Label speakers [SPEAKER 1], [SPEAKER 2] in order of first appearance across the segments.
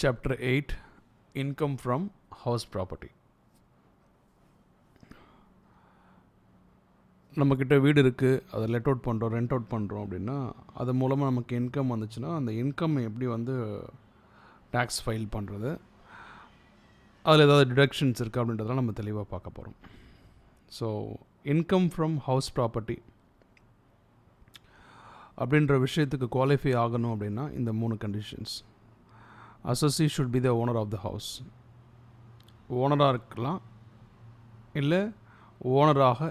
[SPEAKER 1] Chapter 8 Income from House Property. நம்மக்கிட்ட வீடு இருக்குது, அதை லெட் அவுட் பண்ணுறோம், ரெண்ட் அவுட் பண்ணுறோம் அப்படின்னா அது மூலமாக நமக்கு இன்கம் வந்துச்சுன்னா அந்த இன்கம் எப்படி டேக்ஸ் ஃபைல் பண்ணுறது, அதில் ஏதாவது டிடக்ஷன்ஸ் இருக்குது அப்படின்றதெல்லாம் நம்ம தெளிவாக பார்க்க போகிறோம். So income from house property அப்படின்ற விஷயத்துக்கு குவாலிஃபை ஆகணும் அப்படின்னா இந்த 3 conditions. assessee should be the owner of the house. ஓனராக இருக்கலாம், இல்லை ஓனராக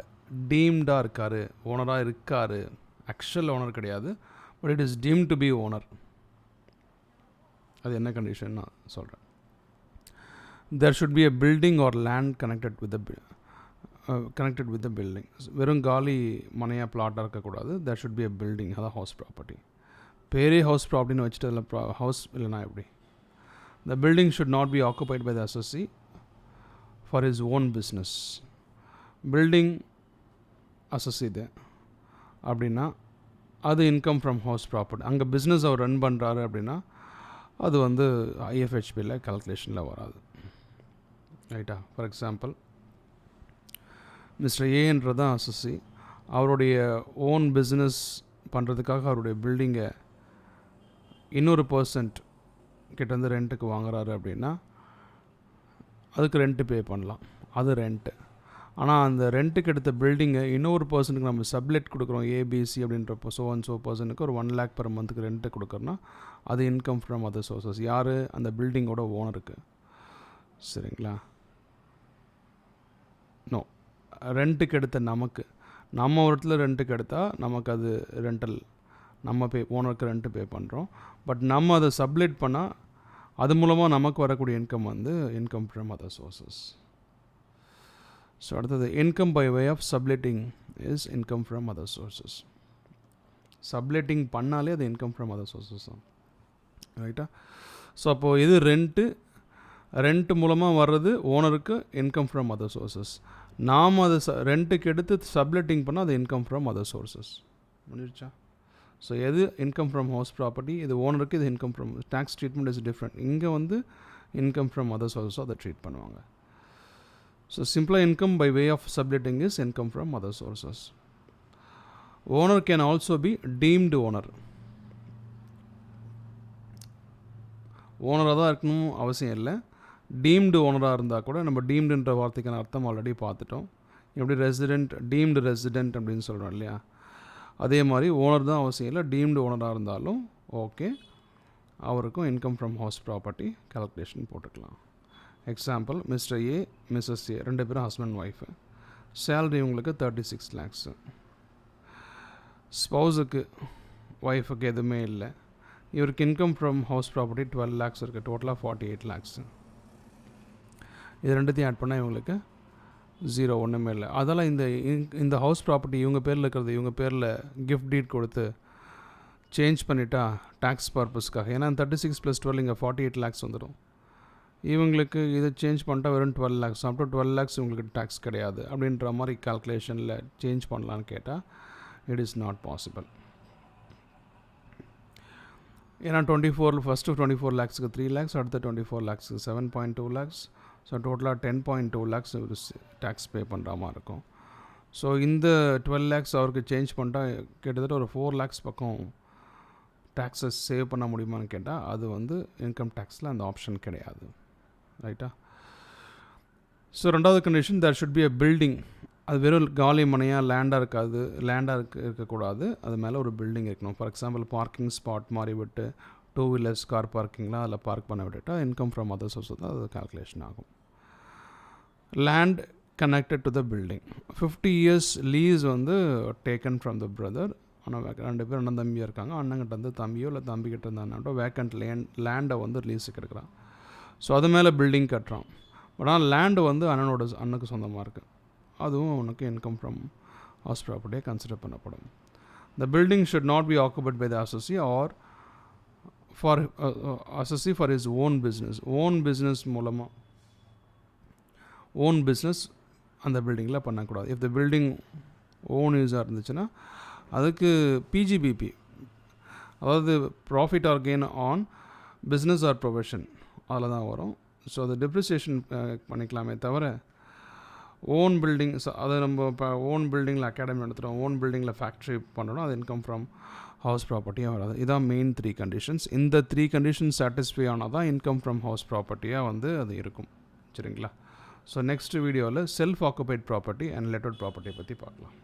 [SPEAKER 1] டீம்டாக இருக்கார், ஓனராக இருக்கார், ஆக்சுவல் ஓனர் கிடையாது, but it is deemed to be owner. அது என்ன கண்டிஷன் நான் சொல்கிறேன். there should be a building or land connected with the building. வெறும் காலி மனையாக பிளாட்டாக இருக்கக்கூடாது. there should be a building. அதான் ஹவுஸ் ப்ராப்பர்ட்டி. பேரே ஹவுஸ் ப்ராப்பர்ட்டின்னு வச்சுட்டு அதில் ஹவுஸ் இல்லைனா எப்படி? The building should not be occupied by the assessee for his own business. Building assessee there அப்படின்னா அது இன்கம் ஃப்ரம் ஹவுஸ் ப்ராப்பர்ட்டி. அங்கே பிஸ்னஸ் அவர் ரன் பண்ணுறாரு அப்படின்னா அது ஐஎஃப்ஹெச்பியில் கால்குலேஷனில் வராது. ரைட்டா? ஃபார் எக்ஸாம்பிள், மிஸ்டர் ஏன்றது தான் அசஸ்ஸி. அவருடைய ஓன் பிஸ்னஸ் பண்ணுறதுக்காக அவருடைய பில்டிங்கை இன்னொரு பர்சன்ட் கிட்டேருந்து ரெண்ட்டுக்கு வாங்குறாரு அப்படின்னா அதுக்கு ரெண்ட்டு பே பண்ணலாம், அது ரெண்ட்டு. ஆனால் அந்த ரெண்ட்டுக்கு எடுத்த பில்டிங்கை இன்னொரு பர்சனுக்கு நம்ம சப்லெட் கொடுக்குறோம், ஏபிசி அப்படின்றப்போ ஸோ பர்சனுக்கு ஒரு 1 lakh per monthக்கு ரெண்ட்டு கொடுக்குறோன்னா அது இன்கம் ஃப்ரம் அதர் சோர்சஸ். யார்? அந்த பில்டிங்கோட ஓனருக்கு. சரிங்களா? நோ, ரெண்ட்டுக்கு எடுத்த நம்ம ஒரு இடத்துல ரெண்ட்டுக்கு எடுத்தால் நமக்கு அது ரெண்டல், நம்ம ஓனருக்கு ரெண்ட்டு பே பண்ணுறோம். பட் நம்ம அதை சப்லெட் பண்ணால் அது மூலமாக நமக்கு வரக்கூடிய income income from other sources. So அடுத்தது income by way of subletting is income from other sources. Subletting பண்ணாலே அது இன்கம் ஃப்ரம் அதர் சோர்சஸ் தான். ரைட்டா? ஸோ அப்போது இது ரெண்ட்டு மூலமாக வர்றது ஓனருக்கு இன்கம் ஃப்ரம் அதர் சோர்சஸ். நாம் அதை ரெண்ட்டுக்கு எடுத்து சப்லெட்டிங் பண்ணால் அது இன்கம் ஃப்ரம் அதர் சோர்சஸ். முடிஞ்சிருச்சா? ஸோ எது இன்கம் ஃப்ரம் ஹவுஸ் ப்ராப்பர்ட்டி, இது ஓனருக்கு, இது income from tax treatment is different. இங்கே இன்கம் ஃப்ரம் அதர் சோர்ஸோ அதை ட்ரீட் பண்ணுவாங்க. ஸோ சிம்பிளாக income by way of subletting is income from other sources. Owner can also be deemed owner. ஓனராக தான் இருக்கணும் அவசியம் இல்லை, டீம்டு ஓனராக இருந்தால் கூட. நம்ம டீம்டுன்ற வார்த்தைக்கான அர்த்தம் ஆல்ரெடி பார்த்துட்டோம். எப்படி ரெசிடெண்ட், டீம்டு ரெசிடெண்ட் அப்படின்னு சொல்கிறோம் இல்லையா? அதே மாதிரி ஓனர் தான் அவசியம் இல்லை, டீம்டு ஓனராக இருந்தாலும் ஓகே, அவருக்கும் income from house property calculation போட்டுக்கலாம். எக்ஸாம்பிள், மிஸ்டர் ஏ, மிஸ்ஸஸ் ஏ 2 பேரும் ஹஸ்பண்ட் ஒய்ஃபு. சேலரி உங்களுக்கு 36 lakhs. ஸ்பௌஸுக்கு, ஒய்ஃபுக்கு எதுவுமே இல்லை. இவருக்கு income from house property 12 lakhs இருக்குது. டோட்டலாக 48 lakhs. இது ரெண்டுத்தையும் ஆட் பண்ணால் இவங்களுக்கு 0, ஒன்றுமே இல்லை. அதெல்லாம் இந்த ஹவுஸ் ப்ராப்பர்ட்டி இவங்க பேரில் இருக்கிறது இவங்க பேரில் கிஃப்ட் டீட் கொடுத்து சேஞ்ச் பண்ணிட்டா டேக்ஸ் பர்பஸ்க்காக. ஏன்னா 36 + 12 இங்கே 48 lakhs வந்துடும். இவங்களுக்கு இதை சேஞ்ச் பண்ணிட்டா வெறும் 12 lakhs. அப்புறம் 12 lakhs இவங்களுக்கு டேக்ஸ் கிடையாது அப்படின்ற மாதிரி கால்குலேஷனில் சேஞ்ச் பண்ணலான்னு கேட்டால் இட் இஸ் நாட் பாசிபிள். ஏன்னா 24 lakhsக்கு 3 lakhs, அடுத்த 24 lakhsக்கு 7.2 lakhs. ஸோ டோட்டலாக 10.2 lakhs டேக்ஸ் பே பண்ணுற மாதிரி இருக்கும். ஸோ இந்த 12 lakhs அவருக்கு சேஞ்ச் பண்ணிட்டா கிட்டத்தட்ட ஒரு 4 lakhs பக்கம் டேக்ஸஸ் சேவ் பண்ண முடியுமான்னு கேட்டால் அது இன்கம் டேக்ஸில் அந்த ஆப்ஷன் கிடையாது. ரைட்டா? ஸோ ரெண்டாவது condition, there should be a building. அது வெறும் காலி மனையாக லேண்டாக இருக்கக்கூடாது, அது மேலே ஒரு பில்டிங் இருக்கணும். ஃபார் எக்ஸாம்பிள், பார்க்கிங் ஸ்பாட் மாதிரி விட்டு 2 wheelers கார் பார்க்கிங்லாம் அதில் பார்க் பண்ண விட்டுட்டால் இன்கம் ஃப்ரம் அதர் சோர்ஸ் தான் அது கால்குலேஷன் ஆகும். Land connected to the building. 50 years lease taken from the brother. ஆனால் 2 பேர் அண்ணன் தம்பியாக இருக்காங்க. அண்ணங்கிட்ட தம்பியோ இல்லை தம்பிக்கிட்ட இருந்தாண்டோ வேக்கண்ட் லேண்டை லீஸுக்கு எடுக்கிறான். ஸோ அது மேலே பில்டிங் கட்டுறான். பட் ஆனால் லேண்டு அண்ணனுக்கு சொந்தமாக இருக்குது. அதுவும் அவனுக்கு இன்கம் ஃப்ரம் ஹவுஸ் ப்ராப்பர்ட்டியாக கன்சிடர் பண்ணப்படும். The building should not be occupied by the assessee or for assessee for his own business. Own business மூலமாக ஓன் பிஸ்னஸ் அந்த பில்டிங்கில் பண்ணக்கூடாது. இஃப் த பில்டிங் ஓன் யூஸாக இருந்துச்சுன்னா அதுக்கு பிஜிபிபி, அதாவது profit R gain on business or profession அதில் தான் வரும். ஸோ அது டெப்ரிசியேஷன் பண்ணிக்கலாமே தவிர ஓன் பில்டிங், அது நம்ம இப்போ ஓன் பில்டிங்கில் அகாடமி நடத்துகிறோம், ஓன் பில்டிங்கில் ஃபேக்ட்ரி பண்ணுறோம், அது இன்கம் ஃப்ரம் ஹவுஸ் ப்ராப்பர்ட்டியாக வராது. இதான் மெயின் 3 கண்டிஷன்ஸ். இந்த 3 கண்டிஷன்ஸ் சாட்டிஸ்ஃபை ஆனால் தான் இன்கம் ஃப்ரம் ஹவுஸ் ப்ராப்பர்ட்டியாக வந்து அது இருக்கும். சரிங்களா? ஸோ நெக்ஸ்ட் வீடியோவில் செல்ஃப் ஆக்குபைட் ப்ராப்பர்ட்டி அண்ட் லெட்டட் ப்ராப்பர்ட்டியை பற்றி பார்க்கலாம்.